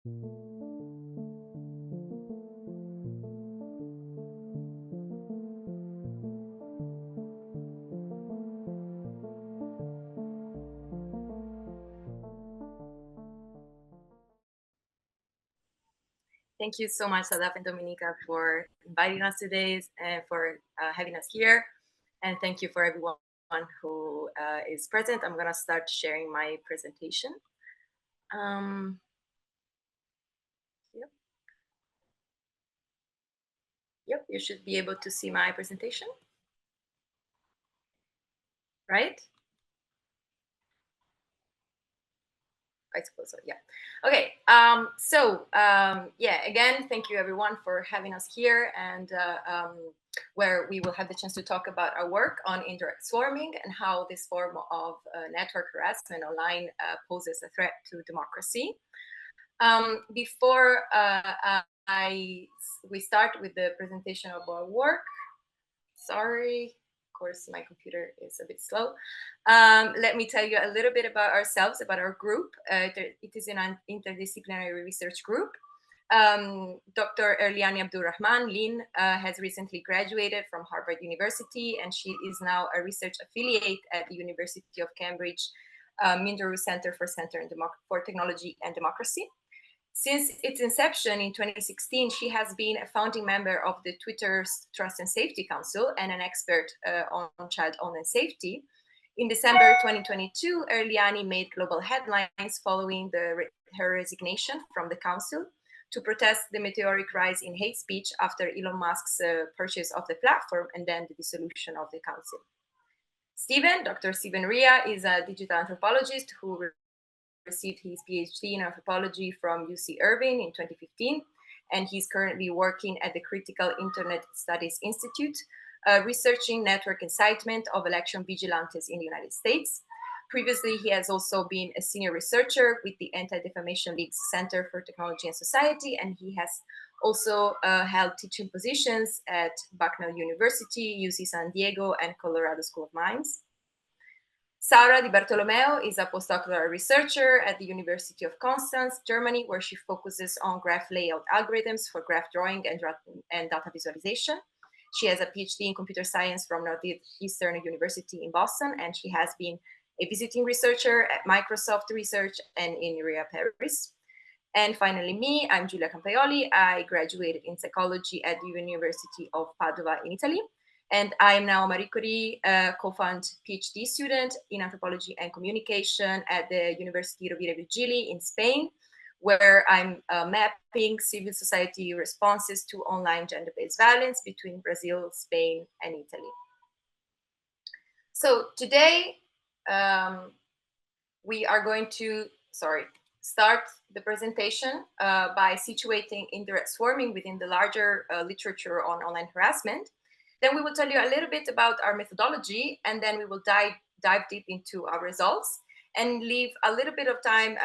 Thank you so much, Sadaf and Dominika, for inviting us today and for having us here. And thank you for everyone who is present. I'm going to start sharing my presentation. Yep, you should be able to see my presentation, right? I suppose so, yeah. Okay, yeah, again, thank you everyone for having us here, and where we will have the chance to talk about our work on indirect swarming and how this form of network harassment online poses a threat to democracy. Before we start with the presentation of our work, sorry, of course, my computer is a bit slow. Let me tell you a little bit about ourselves, about our group. It is an interdisciplinary research group. Dr. Erliani Abdulrahman, Lynn, has recently graduated from Harvard University, and she is now a research affiliate at the University of Cambridge Minderoo Center for Technology and Democracy. Since its inception in 2016, she has been a founding member of the Twitter's Trust and Safety Council and an expert on child online safety. In December 2022, Erliani made global headlines following her resignation from the council to protest the meteoric rise in hate speech after Elon Musk's purchase of the platform and then the dissolution of the council. Dr. Steven Ria, is a digital anthropologist who received his PhD in anthropology from UC Irvine in 2015, and he's currently working at the Critical Internet Studies Institute, researching network incitement of election vigilantes in the United States. Previously, he has also been a senior researcher with the Anti-Defamation League's Center for Technology and Society, and he has also held teaching positions at Bucknell University, UC San Diego, and Colorado School of Mines. Sara Di Bartolomeo is a postdoctoral researcher at the University of Constance, Germany, where she focuses on graph layout algorithms for graph drawing and data visualization. She has a PhD in computer science from Northeastern University in Boston, and she has been a visiting researcher at Microsoft Research and in IREA Paris. And finally, me, I'm Giulia Campaioli. I graduated in psychology at the University of Padova in Italy. And I am now a Marie Curie co-fund PhD student in anthropology and communication at the University Rovira e Virgili in Spain, where I'm mapping civil society responses to online gender-based violence between Brazil, Spain, and Italy. So today, we are going to, start the presentation by situating indirect swarming within the larger literature on online harassment. Then we will tell you a little bit about our methodology, and then we will dive deep into our results and leave a little bit of time,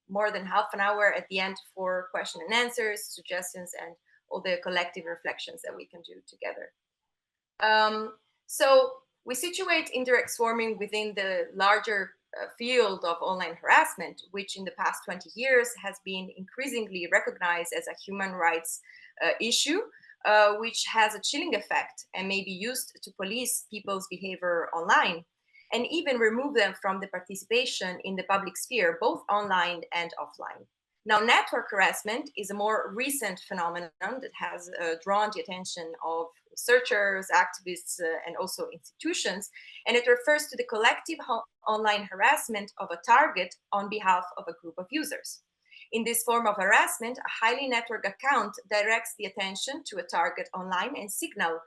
more than half an hour at the end, for question and answers, suggestions, and all the collective reflections that we can do together. So we situate indirect swarming within the larger field of online harassment, which in the past 20 years has been increasingly recognized as a human rights issue, which has a chilling effect and may be used to police people's behavior online and even remove them from the participation in the public sphere, both online and offline. Now, network harassment is a more recent phenomenon that has drawn the attention of researchers, activists, and also institutions, and it refers to the collective online harassment of a target on behalf of a group of users. In this form of harassment, a highly networked account directs the attention to a target online and signals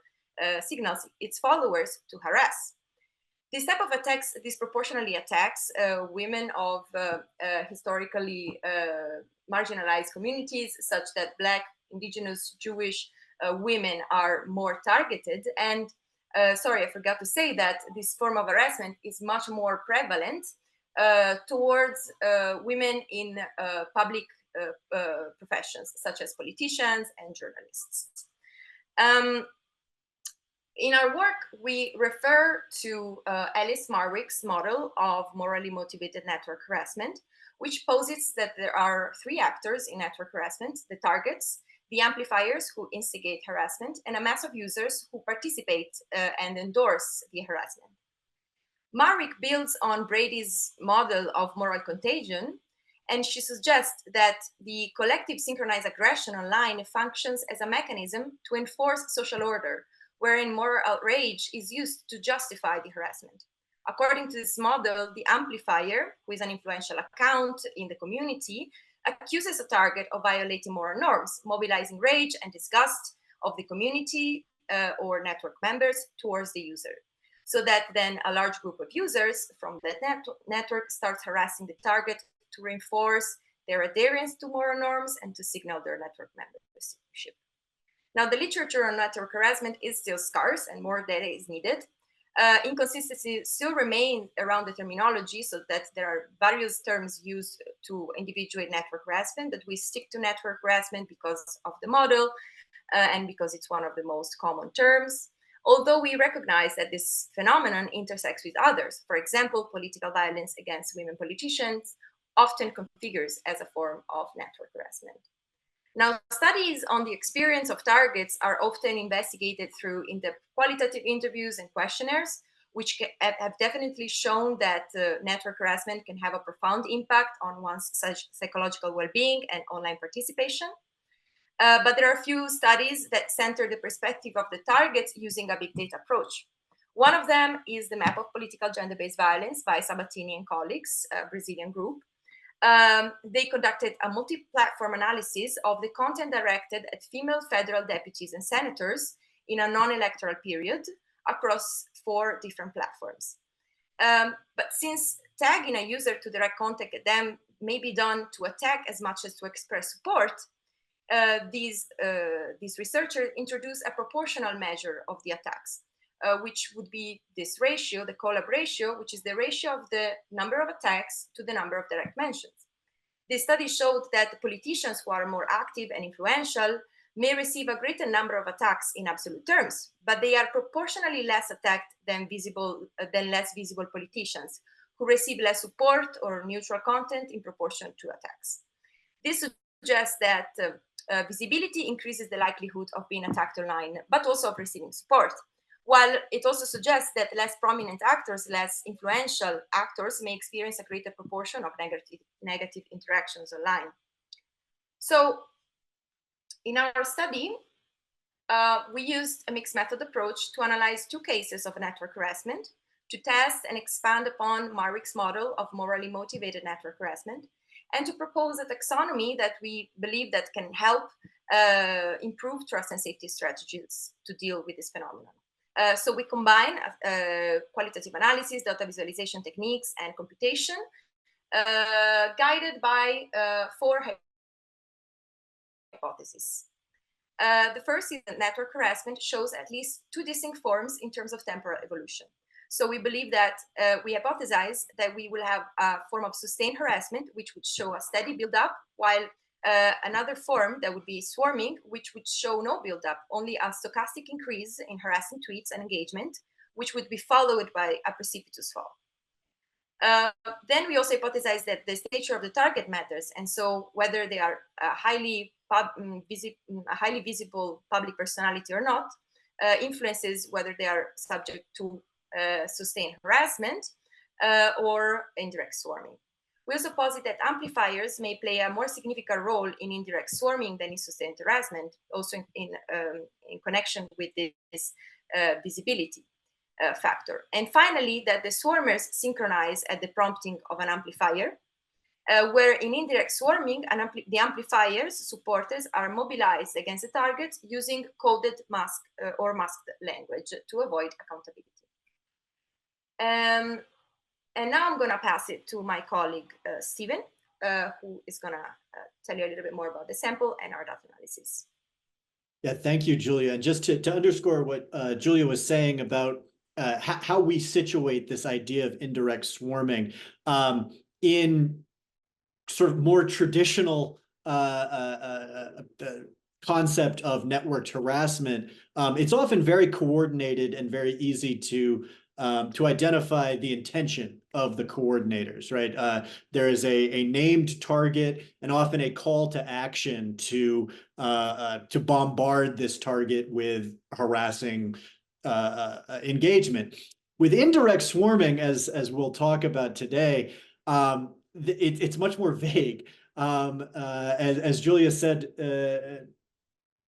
its followers to harass. This type of attacks disproportionately attacks women of historically marginalized communities, such that Black, Indigenous, Jewish women are more targeted. And sorry, I forgot to say that this form of harassment is much more prevalent towards women in public professions, such as politicians and journalists. In our work, we refer to Alice Marwick's model of morally motivated network harassment, which posits that there are three actors in network harassment: the targets, the amplifiers who instigate harassment, and a mass of users who participate and endorse the harassment. Marwick builds on Brady's model of moral contagion, and she suggests that the collective synchronized aggression online functions as a mechanism to enforce social order, wherein moral outrage is used to justify the harassment. According to this model, the amplifier, who is an influential account in the community, accuses a target of violating moral norms, mobilizing rage and disgust of the community or network members towards the user. So that then a large group of users from that network starts harassing the target to reinforce their adherence to moral norms and to signal their network membership. Now, the literature on network harassment is still scarce and more data is needed. Inconsistency still remains around the terminology, so that there are various terms used to individuate network harassment, but we stick to network harassment because of the model and because it's one of the most common terms. Although we recognize that this phenomenon intersects with others. For example, political violence against women politicians often configures as a form of network harassment. Now, studies on the experience of targets are often investigated through qualitative interviews and questionnaires, which have definitely shown that network harassment can have a profound impact on one's psychological well-being and online participation. But there are a few studies that center the perspective of the targets using a big data approach. One of them is the Map of Political Gender-Based Violence by Sabatini and colleagues, a Brazilian group. They conducted a multi-platform analysis of the content directed at female federal deputies and senators in a non-electoral period across 4 different platforms. But since tagging a user to direct contact at them may be done to attack as much as to express support, these researchers introduced a proportional measure of the attacks, which would be this ratio, the collab ratio, which is the ratio of the number of attacks to the number of direct mentions. This study showed that the politicians who are more active and influential may receive a greater number of attacks in absolute terms, but they are proportionally less attacked than less visible politicians, who receive less support or neutral content in proportion to attacks. This suggests that visibility increases the likelihood of being attacked online, but also of receiving support. While it also suggests that less prominent actors, less influential actors may experience a greater proportion of negative interactions online. So in our study, we used a mixed method approach to analyze 2 cases of network harassment, to test and expand upon Marwick's model of morally motivated network harassment, and to propose a taxonomy that we believe that can help improve trust and safety strategies to deal with this phenomenon. So we combine qualitative analysis, data visualization techniques, and computation, guided by 4 hypotheses. The first is that network harassment shows at least 2 distinct forms in terms of temporal evolution. So we believe that we hypothesize that we will have a form of sustained harassment, which would show a steady build-up, while another form that would be swarming, which would show no build-up, only a stochastic increase in harassing tweets and engagement, which would be followed by a precipitous fall. Then we also hypothesize that the stature of the target matters, and so whether they are a highly visible public personality or not influences whether they are subject to sustained harassment or indirect swarming. We also posit that amplifiers may play a more significant role in indirect swarming than in sustained harassment, also in connection with this visibility factor. And finally, that the swarmers synchronize at the prompting of an amplifier, where in indirect swarming, the amplifier's supporters are mobilized against the target using coded masked language to avoid accountability. And now I'm going to pass it to my colleague, Steven, who is going to tell you a little bit more about the sample and our data analysis. Yeah, thank you, Julia. And just to underscore what Julia was saying about how we situate this idea of indirect swarming in sort of more traditional concept of networked harassment, it's often very coordinated and very easy to to identify the intention of the coordinators, right? There is a named target and often a call to action to bombard this target with harassing engagement. With indirect swarming, as we'll talk about today, it's much more vague. As Julia said,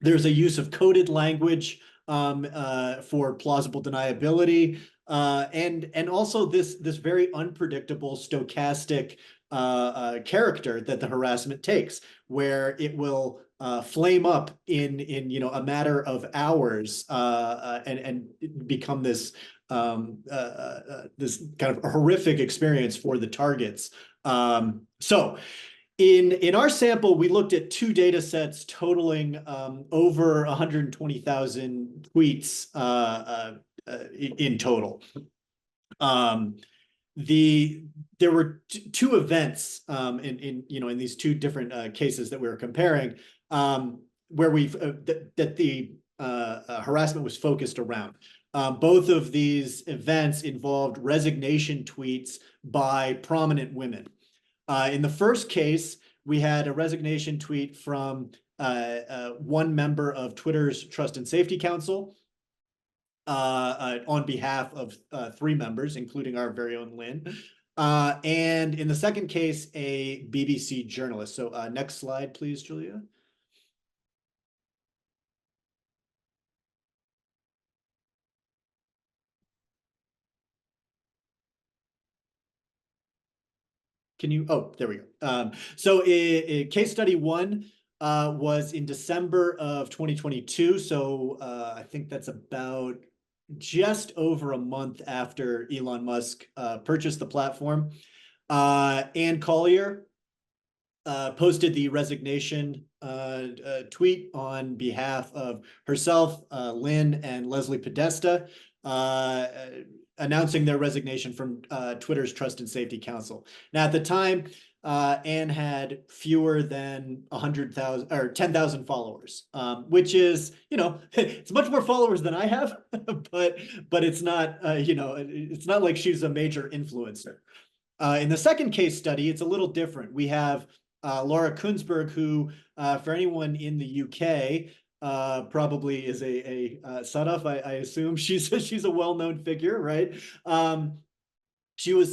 there's a use of coded language for plausible deniability, and also this very unpredictable stochastic character that the harassment takes, where it will flame up in a matter of hours and become this this kind of horrific experience for the targets. So in our sample, we looked at 2 data sets totaling over 120,000 tweets in total. There were 2 events in these 2 different cases that we were comparing, where the harassment was focused around. Both of these events involved resignation tweets by prominent women. In the first case, we had a resignation tweet from one member of Twitter's Trust and Safety Council on behalf of 3 members, including our very own Lynn. And in the second case, a BBC journalist. So next slide, please, Julia. Can you, oh, there we go. So case study 1 was in December of 2022. So I think that's about just over a month after Elon Musk purchased the platform. Ann Collier posted the resignation tweet on behalf of herself, Lynn, and Leslie Podesta, announcing their resignation from Twitter's Trust and Safety Council. Now, at the time, Ann had fewer than 100,000 or 10,000 followers, which is, it's much more followers than I have, but it's not, it's not like she's a major influencer. In the second case study, it's a little different. We have Laura Kunsberg, who, for anyone in the UK, probably is a Sadaf, I assume. She's a well-known figure, right? She was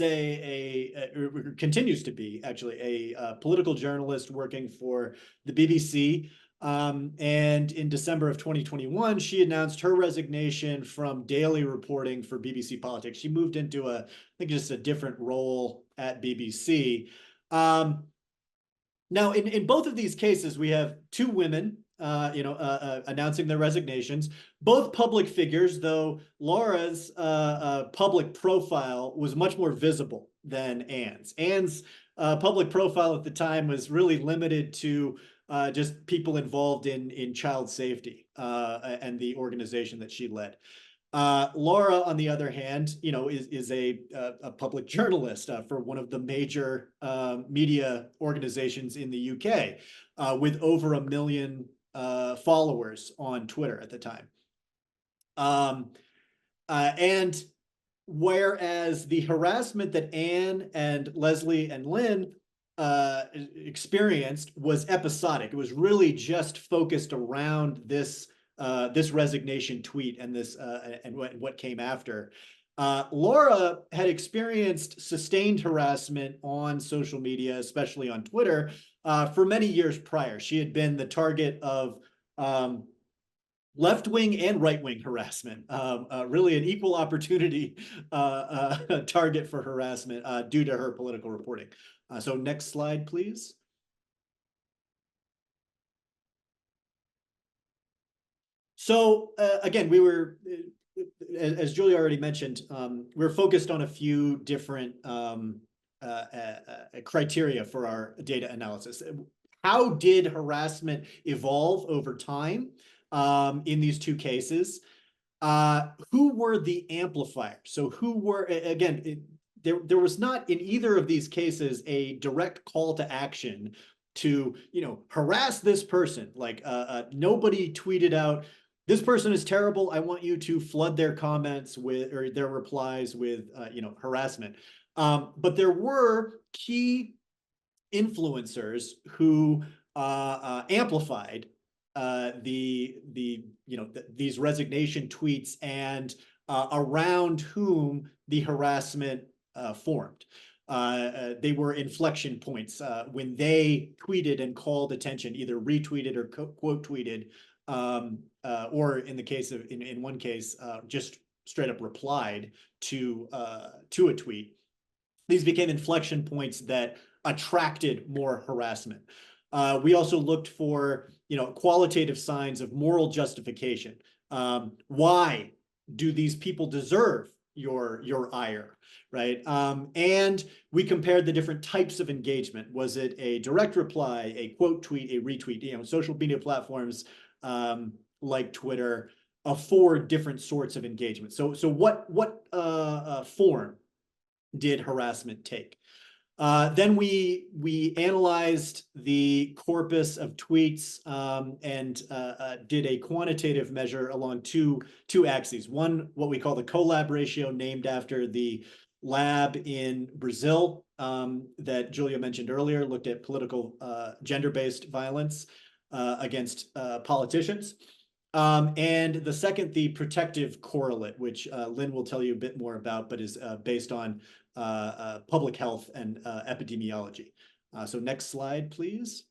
continues to be actually a political journalist working for the BBC. And in December of 2021, she announced her resignation from daily reporting for BBC Politics. She moved into I think just a different role at BBC. Now, in both of these cases, we have 2 women, announcing their resignations, both public figures, though Laura's public profile was much more visible than Ann's. Ann's public profile at the time was really limited to just people involved in child safety and the organization that she led. Laura, on the other hand, is a public journalist for one of the major media organizations in the UK, with over 1 million followers on Twitter at the time. And whereas the harassment that Ann and Leslie and Lynn experienced was episodic, it was really just focused around this resignation tweet and what came after. Laura had experienced sustained harassment on social media, especially on Twitter, for many years prior. She had been the target of left-wing and right-wing harassment, really an equal opportunity target for harassment due to her political reporting. So next slide, please. So again, we were, as Julia already mentioned, we're focused on a few different criteria for our data analysis. How did harassment evolve over time in these 2 cases? Who were the amplifiers? So who were, again, there was not in either of these cases a direct call to action to, harass this person. Like nobody tweeted out, this person is terrible. I want you to flood their comments with, or their replies with, harassment. But there were key influencers who amplified these resignation tweets and around whom the harassment formed. They were inflection points when they tweeted and called attention, either retweeted or quote tweeted, or in the case of in one case just straight up replied to a tweet. These became inflection points that attracted more harassment. We also looked for, qualitative signs of moral justification. Why do these people deserve your ire, right? And we compared the different types of engagement. Was it a direct reply, a quote tweet, a retweet? Social media platforms like Twitter afford different sorts of engagement. So what form did harassment take? Then we analyzed the corpus of tweets and did a quantitative measure along two axes. One, what we call the collab ratio, named after the lab in Brazil that Julia mentioned earlier, looked at political gender-based violence against politicians. And the second, the protective correlate, which Lynn will tell you a bit more about, but is based on public health and epidemiology. So next slide, please.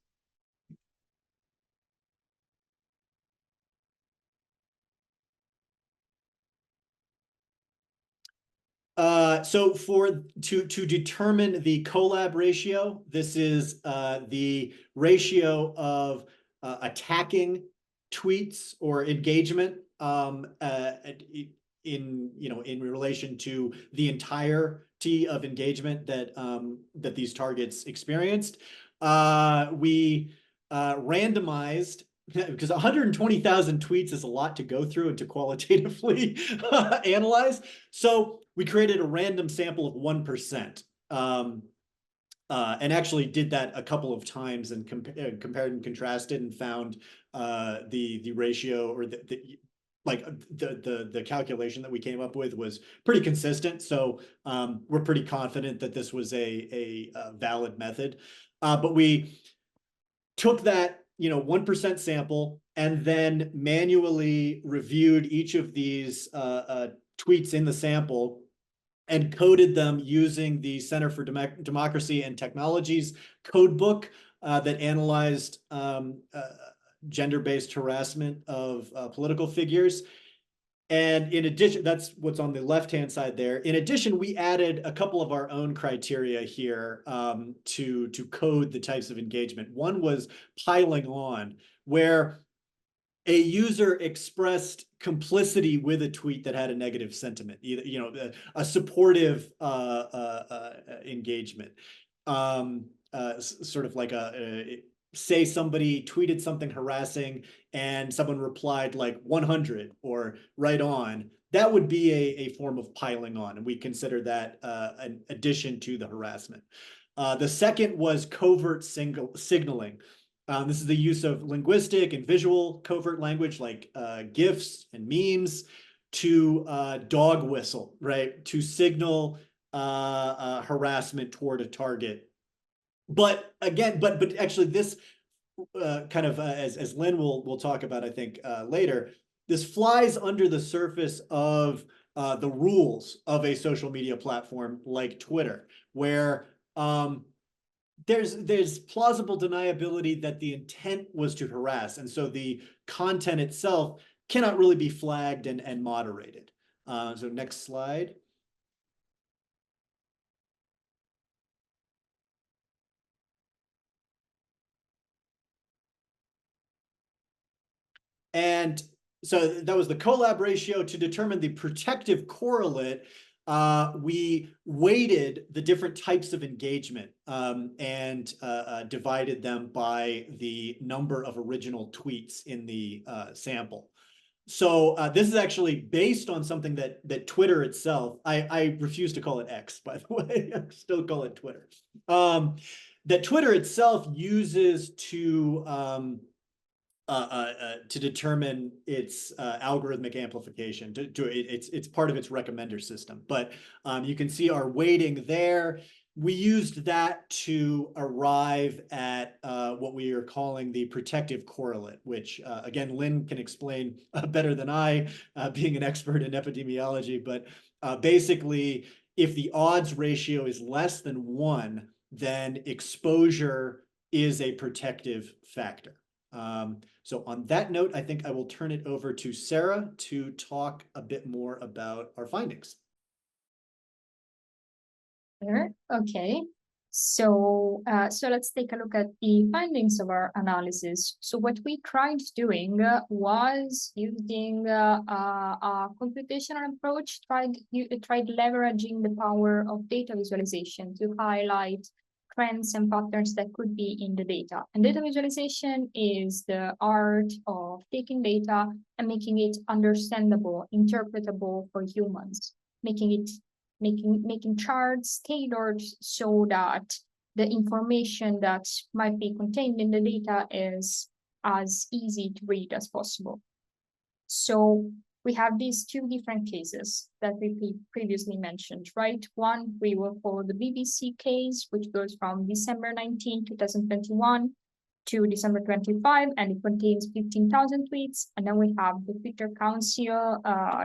So to determine the collab ratio, this is the ratio of attacking tweets or engagement in relation to the entirety of engagement that these targets experienced. We randomized, because 120,000 tweets is a lot to go through and to qualitatively analyze. So we created a random sample of 1%. And actually did that a couple of times and compared and contrasted and found the ratio, or the calculation that we came up with was pretty consistent. So we're pretty confident that this was a valid method. But we took that 1% sample and then manually reviewed each of these tweets in the sample and coded them using the Center for Democracy and Technology's codebook that analyzed gender-based harassment of political figures. And in addition, that's what's on the left-hand side there. In addition, we added a couple of our own criteria here to code the types of engagement. One was piling on, where a user expressed complicity with a tweet that had a negative sentiment, either, a supportive engagement, sort of like say somebody tweeted something harassing and someone replied like 100 or right on. That would be a form of piling on, and we consider that an addition to the harassment. The second was covert signaling. This is the use of linguistic and visual covert language like GIFs and memes to dog whistle, right? To signal harassment toward a target. But again, but actually this kind of, as Lynn will talk about, I think, later, this flies under the surface of the rules of a social media platform like Twitter, where there's plausible deniability that the intent was to harass, and so the content itself cannot really be flagged and moderated. So next slide. And so that was the collab ratio. To determine the protective correlate, we weighted the different types of engagement and divided them by the number of original tweets in the sample. So this is actually based on something that Twitter itself, I refuse to call it X, by the way, I still call it Twitter, that Twitter itself uses to to determine its algorithmic amplification. It's part of its recommender system. But you can see our weighting there. We used that to arrive at what we are calling the protective correlate, which again, Lynn can explain better than I, being an expert in epidemiology. But basically, if the odds ratio is less than 1, then exposure is a protective factor. So on that note, I think I will turn it over to Sarah to talk a bit more about our findings. Sure. Okay. So let's take a look at the findings of our analysis. So what we tried doing was using a computational approach, tried leveraging the power of data visualization to highlight trends and patterns that could be in the data. And data visualization is the art of taking data and making it understandable, interpretable for humans, making charts tailored so that the information that might be contained in the data is as easy to read as possible. So we have these 2 different cases that we previously mentioned, right? One, we will follow the BBC case, which goes from December 19, 2021 to December 25, and it contains 15,000 tweets. And then we have the Twitter Council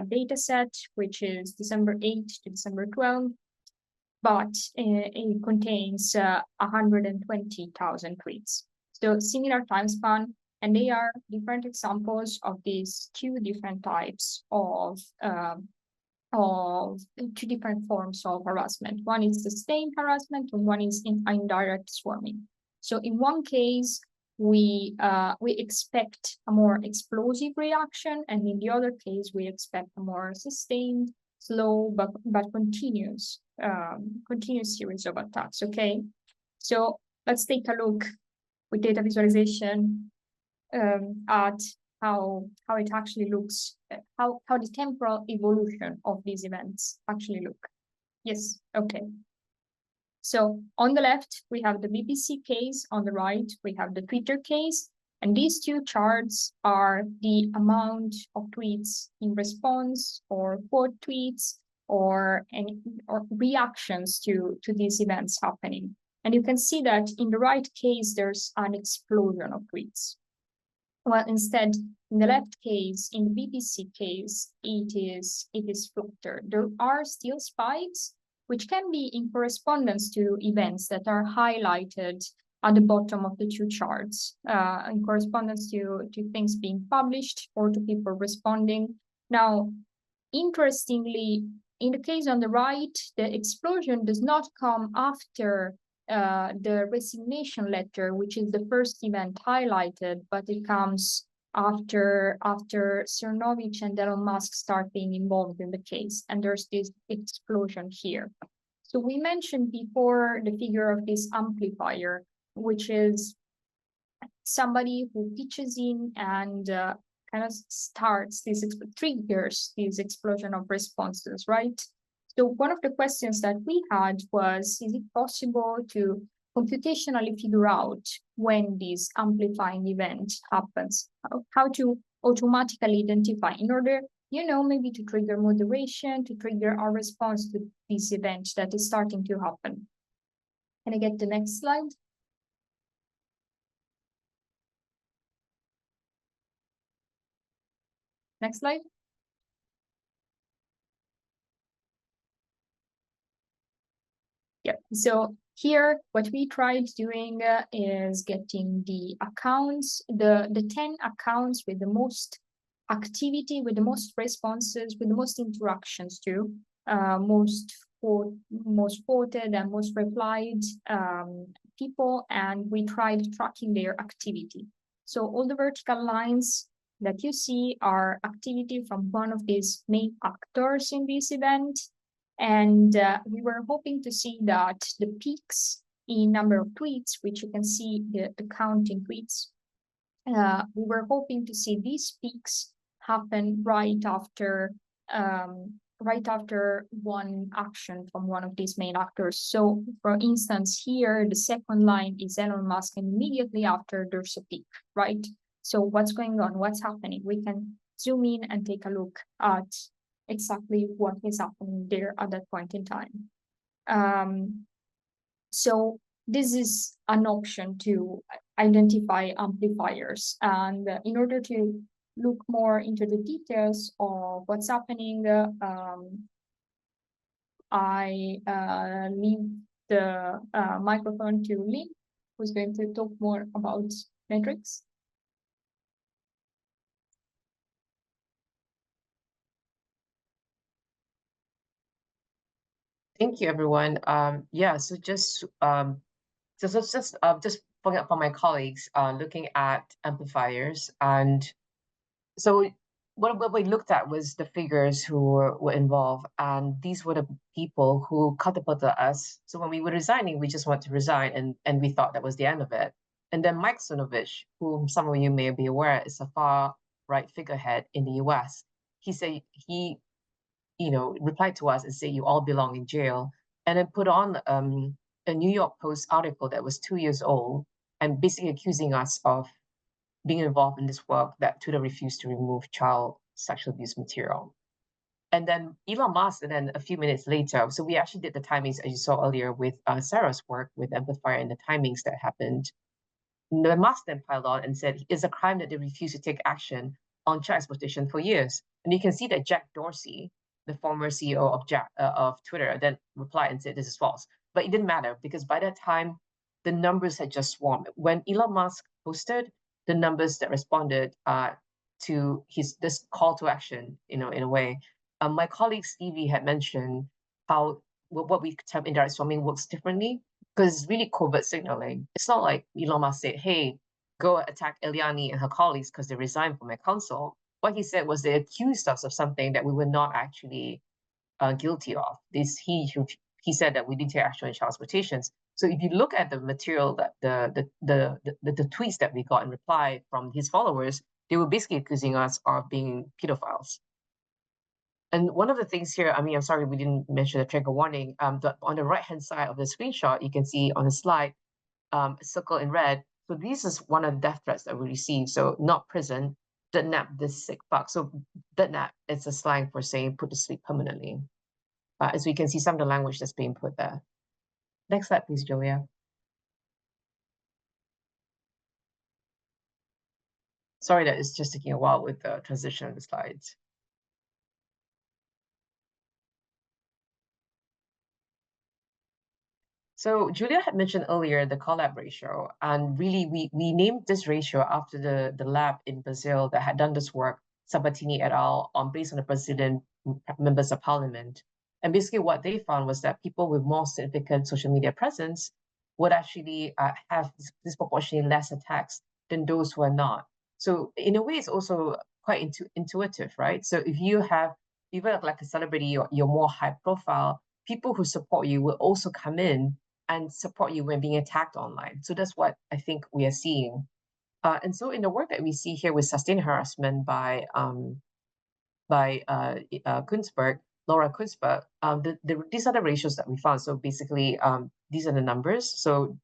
data set, which is December 8 to December 12, but it contains 120,000 tweets. So similar time span, and they are different examples of these 2 different types of 2 different forms of harassment. One is sustained harassment, and one is indirect swarming. So in one case, we expect a more explosive reaction, and in the other case, we expect a more sustained, slow, but continuous series of attacks. Okay, so let's take a look with data visualization at how it actually looks, how the temporal evolution of these events actually look. Yes, okay. So on the left, we have the BBC case. On the right, we have the Twitter case. And these 2 charts are the amount of tweets in response, or quote tweets, or reactions to these events happening. And you can see that in the right case, there's an explosion of tweets. Well, instead, in the left case, in the BBC case, it is filtered. There are still spikes, which can be in correspondence to events that are highlighted at the bottom of the 2 charts, in correspondence to things being published or to people responding. Now, interestingly, in the case on the right, the explosion does not come after the resignation letter, which is the first event highlighted, but it comes after Cernovich and Elon Musk start being involved in the case, and there's this explosion here. So we mentioned before the figure of this amplifier, which is somebody who pitches in and kind of triggers this explosion of responses, right? So one of the questions that we had was, is it possible to computationally figure out when this amplifying event happens? How to automatically identify in order, maybe to trigger moderation, to trigger our response to this event that is starting to happen. Can I get the next slide? Next slide. Yep. So here, what we tried doing is getting the accounts, the 10 accounts with the most activity, with the most responses, with the most interactions too, most voted and most replied people, and we tried tracking their activity. So all the vertical lines that you see are activity from one of these main actors in this event. And we were hoping to see that the peaks in number of tweets, which you can see the count in tweets, we were hoping to see these peaks happen right after one action from one of these main actors. So for instance, here, the second line is Elon Musk, and immediately after there's a peak, right? So what's going on? What's happening? We can zoom in and take a look at exactly what is happening there at that point in time. So this is an option to identify amplifiers. And in order to look more into the details of what's happening, I leave the microphone to Lee, who's going to talk more about metrics. Thank you, everyone. Yeah, so just for my colleagues, looking at amplifiers, and so what we looked at was the figures who were involved, and these were the people who catapulted us. So when we were resigning, we just wanted to resign, and we thought that was the end of it. And then Mike Sunovich, whom some of you may be aware is a far right figurehead in the US, he said he replied to us and said, you all belong in jail. And then put on a New York Post article that was 2 years old and basically accusing us of being involved in this work that Twitter refused to remove child sexual abuse material. And then Elon Musk, and then a few minutes later, so we actually did the timings, as you saw earlier, with Sarah's work with Amplifier and the timings that happened. The Musk then piled on and said, it's a crime that they refuse to take action on child exploitation for years. And you can see that Jack Dorsey, the former CEO of Twitter, then replied and said, this is false. But it didn't matter because by that time, the numbers had just swarmed. When Elon Musk posted, the numbers that responded to this call to action, in a way. My colleague Stevie had mentioned how what we term indirect swarming works differently because it's really covert signaling. It's not like Elon Musk said, hey, go attack Eliani and her colleagues because they resigned from my council. What he said was they accused us of something that we were not actually guilty of. He said that we didn't take action on child exploitations. So if you look at the material that the tweets that we got in reply from his followers, they were basically accusing us of being pedophiles. And one of the things here, I'm sorry we didn't mention the trigger warning. But on the right-hand side of the screenshot, you can see on the slide, a circle in red. So this is one of the death threats that we received. So not prison, nap this sick fuck. So nap, it's a slang for saying put to sleep permanently. As we can see some of the language that's being put there. Next slide, please, Julia. Sorry that it's just taking a while with the transition of the slides. So Julia had mentioned earlier the collab ratio, and really we named this ratio after the lab in Brazil that had done this work, Sabatini et al., based on the Brazilian members of parliament. And basically what they found was that people with more significant social media presence would actually have disproportionately less attacks than those who are not. So in a way, it's also quite intuitive, right? So if you have even like a celebrity, or you're more high profile, people who support you will also come in and support you when being attacked online. So that's what I think we are seeing. And so in the work that we see here with sustained harassment by Kunzberg, Laura Kunzberg, these are the ratios that we found. So basically, these are the numbers. So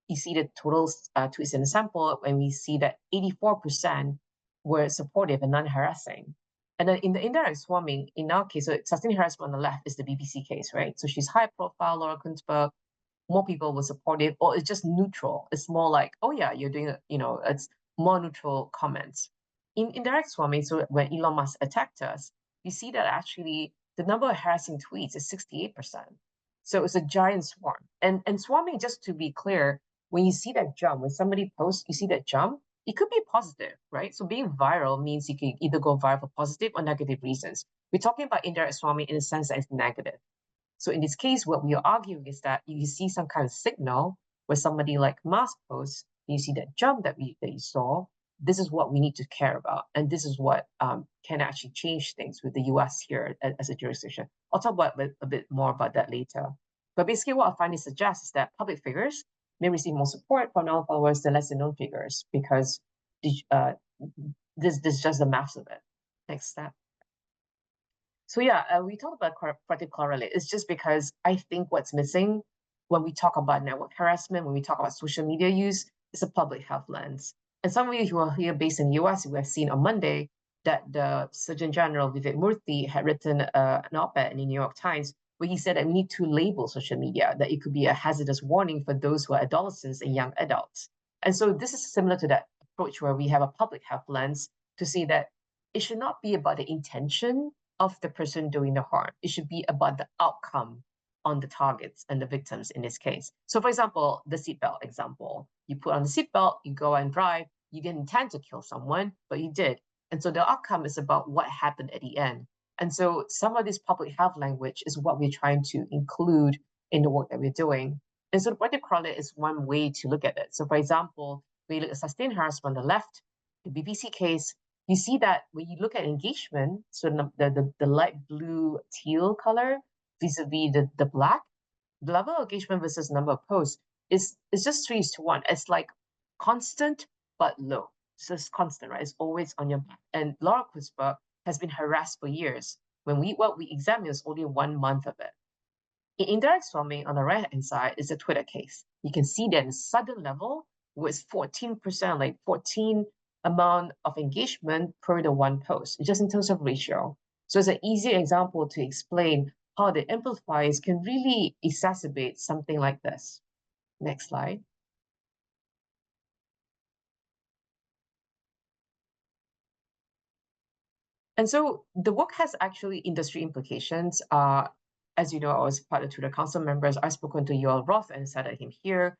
you see the total tweets in the sample, and we see that 84% were supportive and non-harassing. And then in the indirect swarming, in our case, so sustained harassment on the left is the BBC case, right? So she's high profile, Laura Kunzberg, more people were supportive, or it's just neutral. It's more like, oh yeah, you're doing, it's more neutral comments. In indirect swarming, so when Elon Musk attacked us, you see that actually the number of harassing tweets is 68%. So it's a giant swarm. And swarming, just to be clear, when you see that jump, when somebody posts, you see that jump, it could be positive, right? So being viral means you can either go viral for positive or negative reasons. We're talking about indirect swarming in a sense that it's negative. So in this case, what we are arguing is that you see some kind of signal where somebody like Musk posts, you see that jump that you saw. This is what we need to care about, and this is what can actually change things with the US here as a jurisdiction. I'll talk about a bit more about that later. But basically, what our findings suggest is that public figures may receive more support from non-followers than lesser known figures because this is just the maths of it. Next step. So yeah, we talk about corrective correlate. It's just because I think what's missing when we talk about network harassment, when we talk about social media use, is a public health lens. And some of you who are here based in the US, we have seen on Monday that the Surgeon General, Vivek Murthy, had written an op-ed in the New York Times where he said that we need to label social media, that it could be a hazardous warning for those who are adolescents and young adults. And so this is similar to that approach where we have a public health lens to see that it should not be about the intention of the person doing the harm. It should be about the outcome on the targets and the victims in this case. So for example, the seatbelt example, you put on the seatbelt, you go and drive, you didn't intend to kill someone, but you did. And so the outcome is about what happened at the end. And so some of this public health language is what we're trying to include in the work that we're doing. And so the project credit is one way to look at it. So for example, when you look at sustained harassment on the left, the BBC case, you see that when you look at engagement, so the light blue teal color vis-a-vis the black, the level of engagement versus number of posts is just 3:1. It's like constant but low. So it's constant, right? It's always on your back. And Laura Kusper has been harassed for years. What we examined is only 1 month of it. In indirect swarming on the right-hand side is a Twitter case. You can see that the sudden level was 14%, like 14 amount of engagement per the one post, just in terms of ratio. So it's an easy example to explain how the amplifiers can really exacerbate something like this. Next slide. And so the work has actually industry implications. As you know, I was part of the Twitter Council members. I've spoken to Yoel Roth and said him here.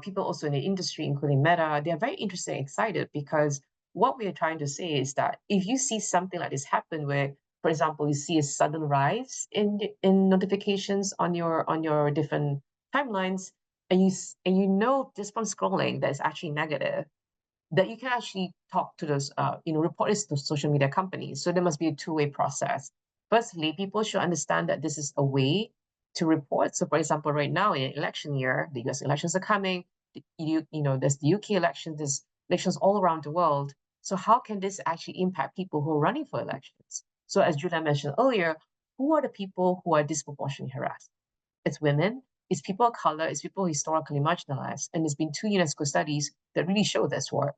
People also in the industry, including Meta, they're very interested and excited because what we are trying to say is that if you see something like this happen where, for example, you see a sudden rise in notifications on your different timelines, and you know just from scrolling that it's actually negative, that you can actually talk to those, report this to social media companies. So there must be a two-way process. Firstly, people should understand that this is a way to report. So for example, right now in an election year, the US elections are coming, there's the UK elections, there's elections all around the world. So how can this actually impact people who are running for elections? So as Julia mentioned earlier, who are the people who are disproportionately harassed? It's women, it's people of color, it's people historically marginalized. And there's been 2 UNESCO studies that really show this work.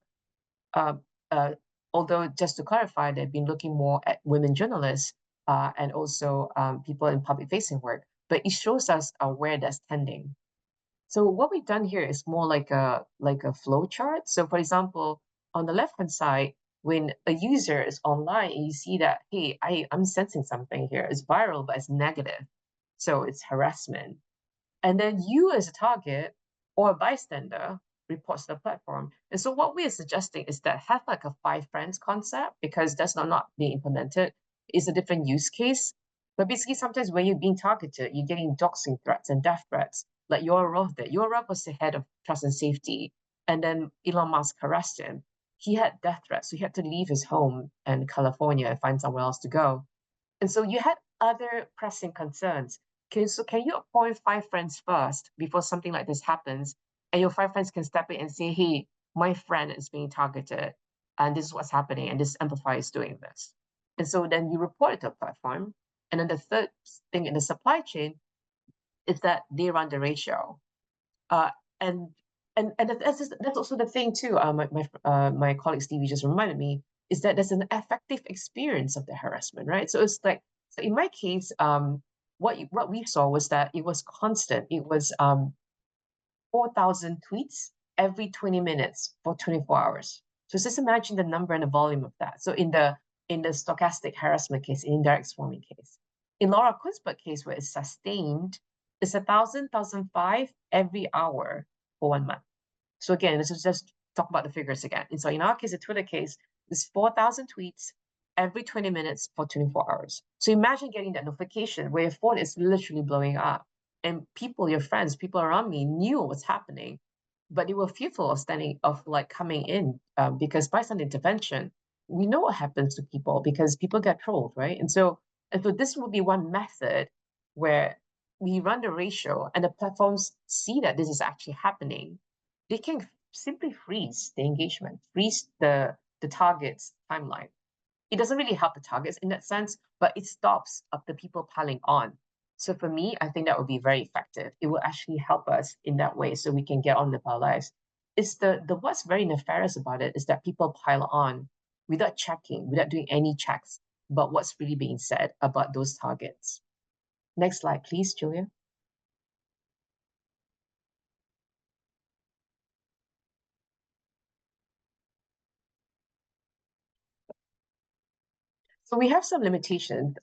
Although just to clarify, they've been looking more at women journalists and also people in public facing work, but it shows us where that's tending. So what we've done here is more like a flow chart. So for example, on the left-hand side, when a user is online and you see that, hey, I'm sensing something here, it's viral, but it's negative. So it's harassment. And then you as a target or a bystander reports to the platform. And so what we are suggesting is that have like a 5 friends concept, because that's not being implemented. It's a different use case. But basically sometimes when you're being targeted, you're getting doxing threats and death threats. Like Yoel Roth did. Yoel Roth was the head of trust and safety. And then Elon Musk harassed him. He had death threats. So he had to leave his home in California and find somewhere else to go. And so you had other pressing concerns. Can you appoint 5 friends first before something like this happens? And your 5 friends can step in and say, hey, my friend is being targeted, and this is what's happening, and this amplifier is doing this. And so then you report it to a platform. And then the third thing in the supply chain is that they run the ratio. And that's also the thing too. My colleague Stevie just reminded me is that there's an effective experience of the harassment, right? So it's like, so in my case, what we saw was that it was constant. It was 4,000 tweets every 20 minutes for 24 hours. So just imagine the number and the volume of that. So in the stochastic harassment case, in indirect swarming case, in Laura Kusper case where it's sustained, it's 1,000, 1,005 every hour for 1 month. So again, this is just talk about the figures again. And so in our case, the Twitter case, it's 4,000 tweets every 20 minutes for 24 hours. So imagine getting that notification where your phone is literally blowing up, and people, your friends, people around me knew what's happening, but they were fearful of coming in because bystander intervention, we know what happens to people because people get trolled, right? And so this will be one method where we run the ratio and the platforms see that this is actually happening. They can simply freeze the engagement, freeze the target's timeline. It doesn't really help the targets in that sense, but it stops the people piling on. So for me, I think that would be very effective. It will actually help us in that way so we can get on with our lives. it's the what's very nefarious about it is that people pile on without checking, without doing any checks about what's really being said about those targets. Next slide, please, Julia. So we have some limitations.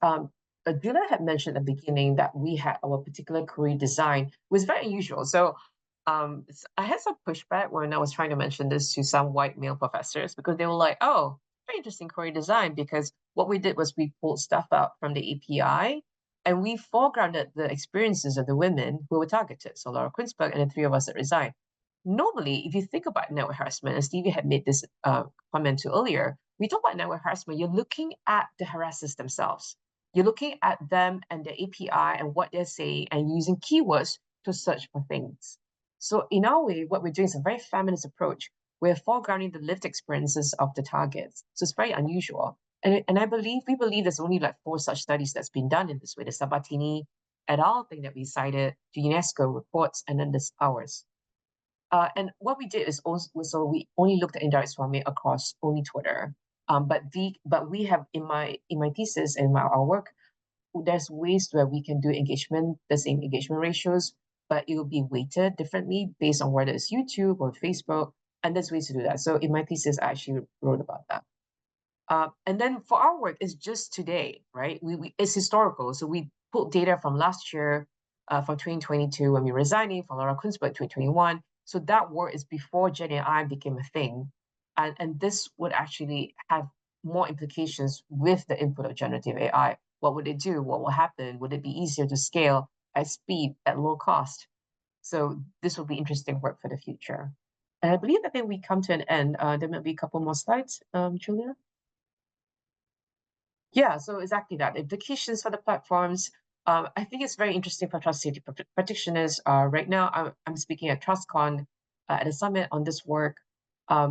Julia had mentioned at the beginning that we had our particular query design was very unusual. So I had some pushback when I was trying to mention this to some white male professors, because they were like, oh, very interesting query design, because what we did was we pulled stuff out from the API and we foregrounded the experiences of the women who were targeted. So Laura Quinsberg and the three of us that resigned. Normally, if you think about network harassment, and Stevie had made this comment to earlier, we talk about network harassment, you're looking at the harassers themselves. You're looking at them and the API and what they're saying and using keywords to search for things. So in our way, what we're doing is a very feminist approach. We're foregrounding the lived experiences of the targets. So it's very unusual. And we believe there's only like 4 such studies that's been done in this way. The Sabatini et al. Thing that we cited, the UNESCO reports, and then there's ours. And what we did is also we only looked at indirect swarming across only Twitter. But we have in my thesis and our work, there's ways where we can do engagement, the same engagement ratios, but it will be weighted differently based on whether it's YouTube or Facebook, and there's ways to do that. So in my thesis, I actually wrote about that. And then for our work, it's just today, right? It's historical. So we pulled data from last year, from 2022 when we were resigning, from Laura Quinsberg 2021. So that work is before Gen AI became a thing. And this would actually have more implications with the input of generative AI. What would it do? What will happen? Would it be easier to scale at speed, at low cost? So this will be interesting work for the future. And I believe that then we come to an end. There might be a couple more slides, Julia. Yeah, so exactly that. Implications for the platforms. I think it's very interesting for trust safety practitioners. Right now, I'm speaking at TrustCon at a summit on this work.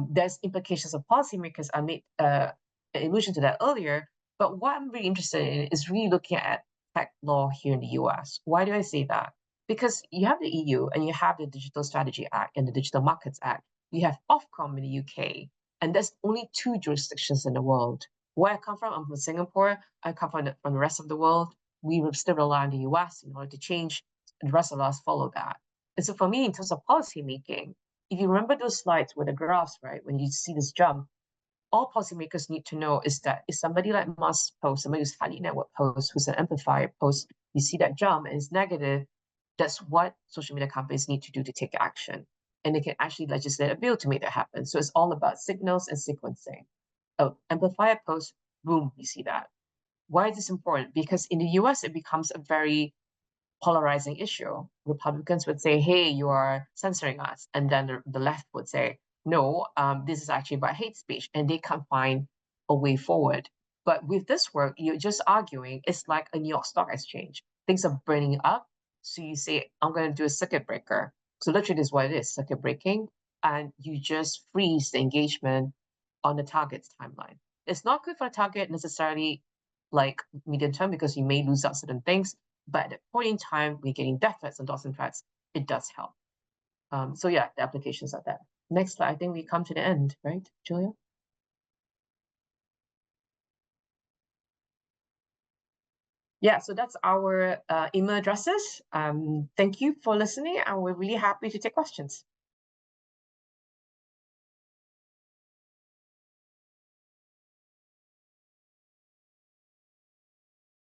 There's implications of policymakers. I made an allusion to that earlier. But what I'm really interested in is really looking at tech law here in the US. Why do I say that? Because you have the EU and you have the Digital Strategy Act and the Digital Markets Act. You have Ofcom in the UK, and there's only 2 jurisdictions in the world. Where I come from, I'm from Singapore. I come from the rest of the world. We will still rely on the US in order to change, and the rest of us follow that. And so for me, in terms of policy making, if you remember those slides with the graphs, right, when you see this jump, all policymakers need to know is that if somebody like Musk posts, somebody who's highly network posts, who's an amplifier post, you see that jump and it's negative, that's what social media companies need to do to take action. And they can actually legislate a bill to make that happen. So it's all about signals and sequencing. Amplifier post, boom, you see that. Why is this important? Because in the US, it becomes a very polarizing issue. Republicans would say, hey, you are censoring us. And then the left would say, no, this is actually about hate speech. And they can't find a way forward. But with this work, you're just arguing, it's like a New York Stock Exchange. Things are burning up. So you say, I'm going to do a circuit breaker. So literally this is what it is, circuit breaking. And you just freeze the engagement on the target's timeline. It's not good for a target necessarily like medium term, because you may lose out certain things, but at that point in time, we're getting death threats and doxing threats, it does help. So yeah, the applications are there. Next slide, I think we come to the end, right, Julia? Yeah, so that's our email addresses. Thank you for listening, and we're really happy to take questions.